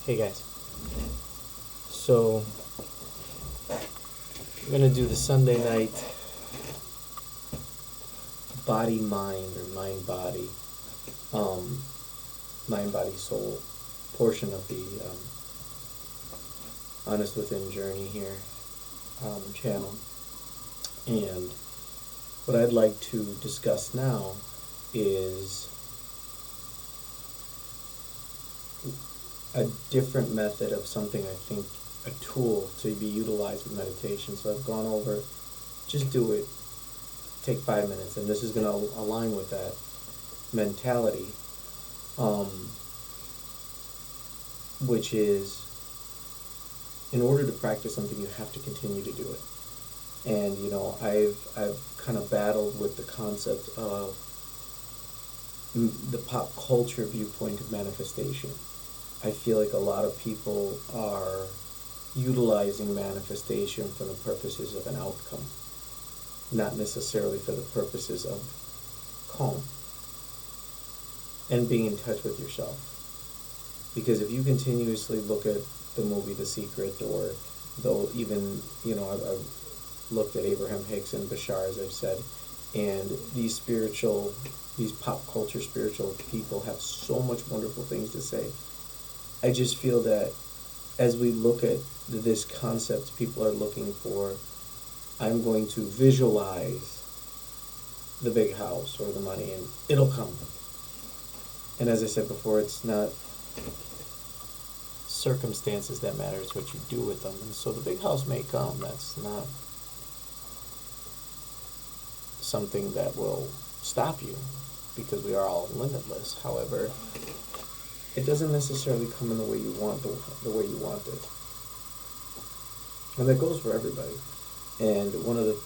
Hey guys, so we're gonna do the Sunday night body mind or mind body, um, mind body soul portion of the Honest Within Journey here channel. And what I'd like to discuss now is a different method of something I think a tool to be utilized with meditation. So I've gone over, just do it, take 5 minutes, and this is going to align with that mentality, which is, in order to practice something, you have to continue to do it. And I've kind of battled with the concept of the pop culture viewpoint of manifestation. I feel like a lot of people are utilizing manifestation for the purposes of an outcome, not necessarily for the purposes of calm and being in touch with yourself. Because if you continuously look at the movie The Secret, or though even, I've looked at Abraham Hicks and Bashar, as I've said, and these pop culture spiritual people have so much wonderful things to say. I just feel that as we look at this concept, people are looking for, I'm going to visualize the big house or the money and it'll come. And as I said before, it's not circumstances that matter, it's what you do with them. And so the big house may come, that's not something that will stop you, because we are all limitless. However, it doesn't necessarily come in the way you want, the way you want it. And that goes for everybody. And one of the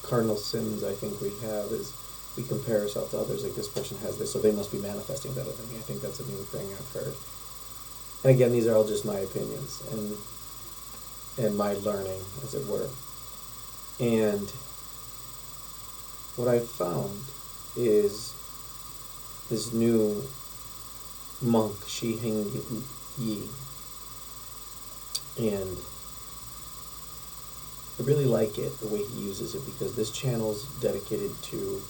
cardinal sins I think we have is we compare ourselves to others, like this person has this, so they must be manifesting better than me. I think that's a new thing I've heard. And again, these are all just my opinions and my learning, as it were. And what I've found is this new monk, Shi Heng Yi, and I really like it, the way he uses it, because this channel's dedicated to,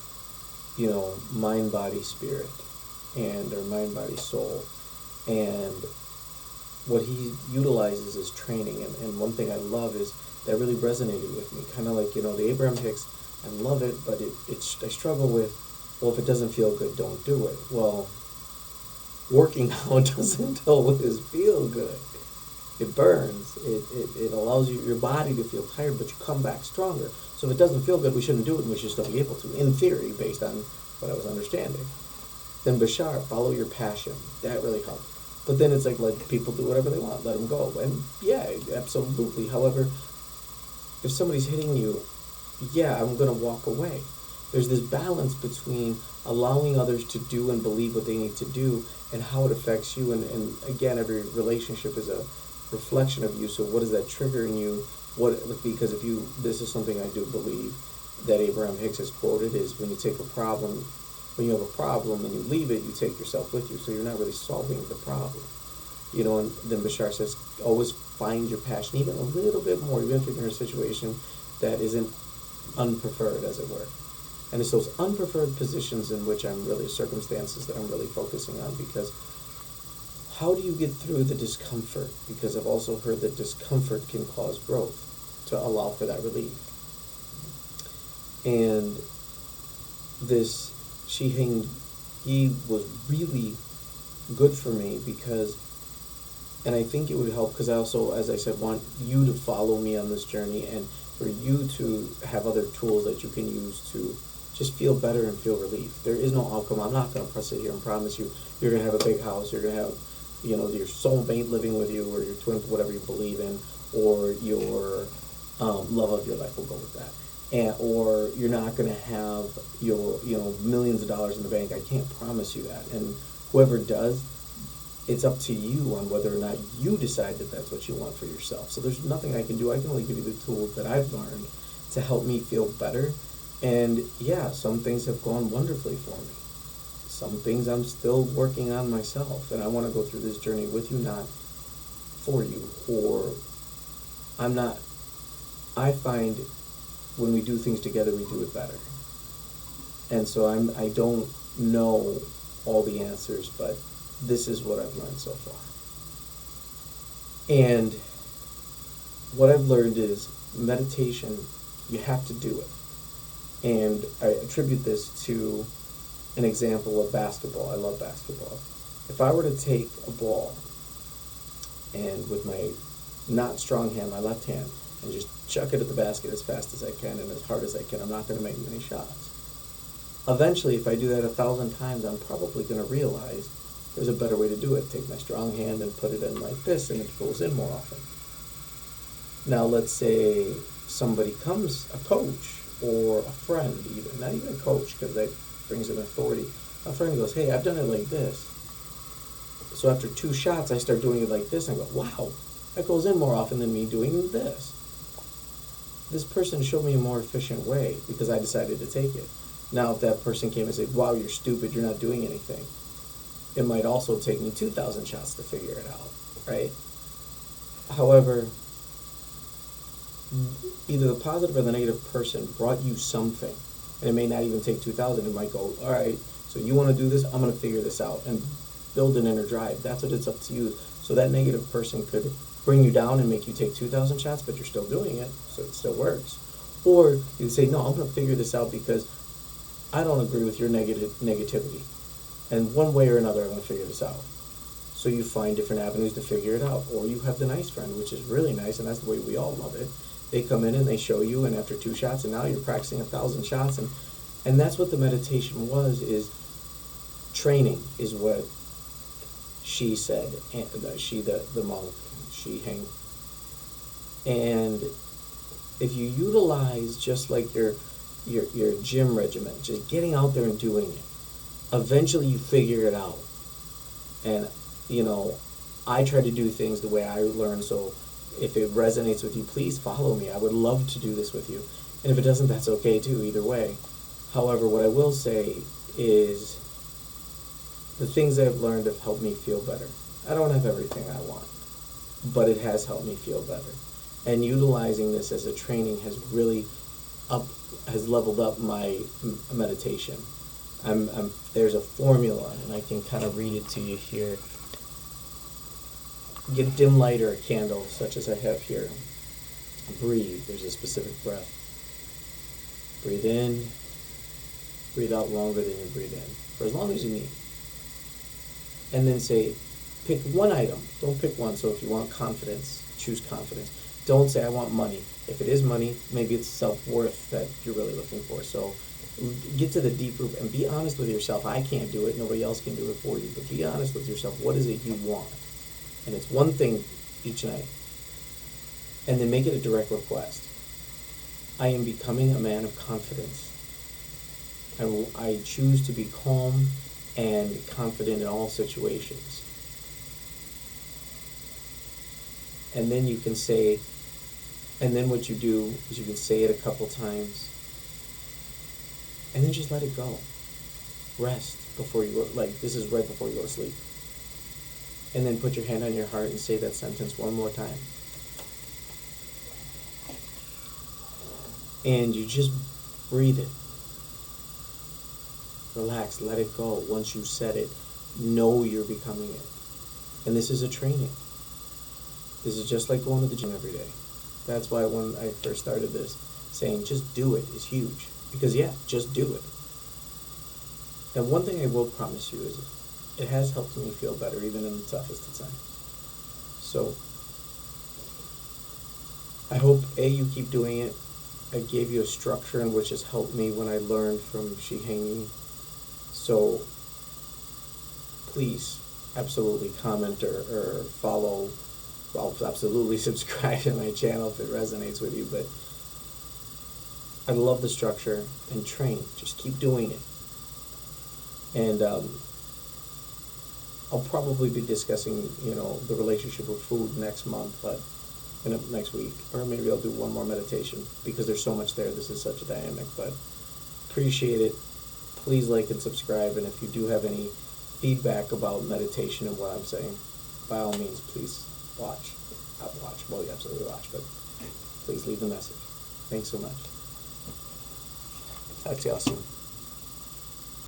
mind, body, spirit, or mind, body, soul, and what he utilizes is training, and one thing I love is that really resonated with me, kind of like, the Abraham Hicks, I love it, but I struggle with, well, if it doesn't feel good, don't do it. Well, working out doesn't always feel good. It burns. It allows your body to feel tired, but you come back stronger. So if it doesn't feel good, we shouldn't do it, and we should still be able to, in theory, based on what I was understanding. Then Bashar, follow your passion. That really helped. But then it's like, let people do whatever they want. Let them go. And yeah, absolutely. However, if somebody's hitting you, yeah, I'm going to walk away. There's this balance between allowing others to do and believe what they need to do and how it affects you. And again, every relationship is a reflection of you. So what is that trigger in you? Because this is something I do believe that Abraham Hicks has quoted, is when you have a problem and you leave it, you take yourself with you. So you're not really solving the problem. And then Bashar says, always find your passion, even a little bit more, even if you're in a situation that isn't unpreferred, as it were. And it's those unpreferred positions in which circumstances that I'm really focusing on, because how do you get through the discomfort? Because I've also heard that discomfort can cause growth, to allow for that relief. And this Shi Heng Yi was really good for me, and I think it would help, because I also, as I said, want you to follow me on this journey, and for you to have other tools that you can use to just feel better and feel relief. There is no outcome. I'm not going to press it here and promise you you're going to have a big house, you're going to have, your soulmate living with you, or your twin, whatever you believe in, or your love of your life, will go with that. Or you're not going to have your, millions of dollars in the bank. I can't promise you that. And whoever does, it's up to you on whether or not you decide that that's what you want for yourself. So there's nothing I can do. I can only give you the tools that I've learned to help me feel better. And yeah, some things have gone wonderfully for me. Some things I'm still working on myself, and I want to go through this journey with you, not for you, or I'm not. I find when we do things together, we do it better. And so I don't know all the answers, but this is what I've learned so far. And what I've learned is meditation, you have to do it. And I attribute this to an example of basketball. I love basketball. If I were to take a ball and with my not strong hand, my left hand, and just chuck it at the basket as fast as I can and as hard as I can, I'm not going to make many shots. Eventually, if I do that 1,000 times, I'm probably going to realize there's a better way to do it. Take my strong hand and put it in like this, and it goes in more often. Now, let's say somebody comes, a coach or a friend, even not even a coach, because that brings an authority. A friend goes, hey, I've done it like this. So after 2 shots, I start doing it like this, and I go, wow, that goes in more often than me doing this. This person showed me a more efficient way because I decided to take it. Now, if that person came and said, wow, you're stupid, you're not doing anything, it might also take me 2,000 shots to figure it out, right? However, either the positive or the negative person brought you something, and it may not even take 2,000. It might go, all right, so you want to do this? I'm going to figure this out, and build an inner drive. That's what it's up to you. So that negative person could bring you down and make you take 2,000 shots, but you're still doing it, so it still works. Or you can say, no, I'm going to figure this out because I don't agree with your negativity. And one way or another, I'm going to figure this out. So you find different avenues to figure it out. Or you have the nice friend, which is really nice, and that's the way we all love it. They come in and they show you, and after 2 shots, and now you're practicing 1,000 shots. And that's what the meditation was, is training, is what she said, and the monk, Shi Heng. And if you utilize just like your gym regimen, just getting out there and doing it, eventually you figure it out. And I try to do things the way I learn, so if it resonates with you, please follow me. I would love to do this with you. And if it doesn't, that's okay too, either way. However, what I will say is the things I've learned have helped me feel better. I don't have everything I want, but it has helped me feel better. And utilizing this as a training has really leveled up my meditation. There's a formula, and I can kind of read it to you here. Get a dim light or a candle, such as I have here. Breathe. There's a specific breath. Breathe in. Breathe out longer than you breathe in, for as long as you need. And then say, pick one item. Don't pick one. So if you want confidence, choose confidence. Don't say, I want money. If it is money, maybe it's self-worth that you're really looking for. So get to the deep root and be honest with yourself. I can't do it. Nobody else can do it for you. But be honest with yourself. What is it you want? And it's one thing each night. And then make it a direct request. I am becoming a man of confidence. I choose to be calm and confident in all situations. And then you can say, and then what you do is you can say it a couple times, and then just let it go. Rest before you go, like this is right before you go to sleep. And then put your hand on your heart and say that sentence one more time. And you just breathe it. Relax, let it go. Once you said it, know you're becoming it. And this is a training. This is just like going to the gym every day. That's why when I first started this, saying just do it is huge. Because just do it. And one thing I will promise you is it has helped me feel better even in the toughest of times. So I hope you keep doing it. I gave you a structure in which has helped me when I learned from Shi Heng. So please absolutely comment or follow. Well, absolutely subscribe to my channel if it resonates with you. But I love the structure and train. Just keep doing it. And I'll probably be discussing, the relationship with food next month, but next week, or maybe I'll do one more meditation because there's so much there. This is such a dynamic, but appreciate it. Please like and subscribe, and if you do have any feedback about meditation and what I'm saying, by all means, please watch. well, you absolutely watch, but please leave the message. Thanks so much. Talk to y'all soon.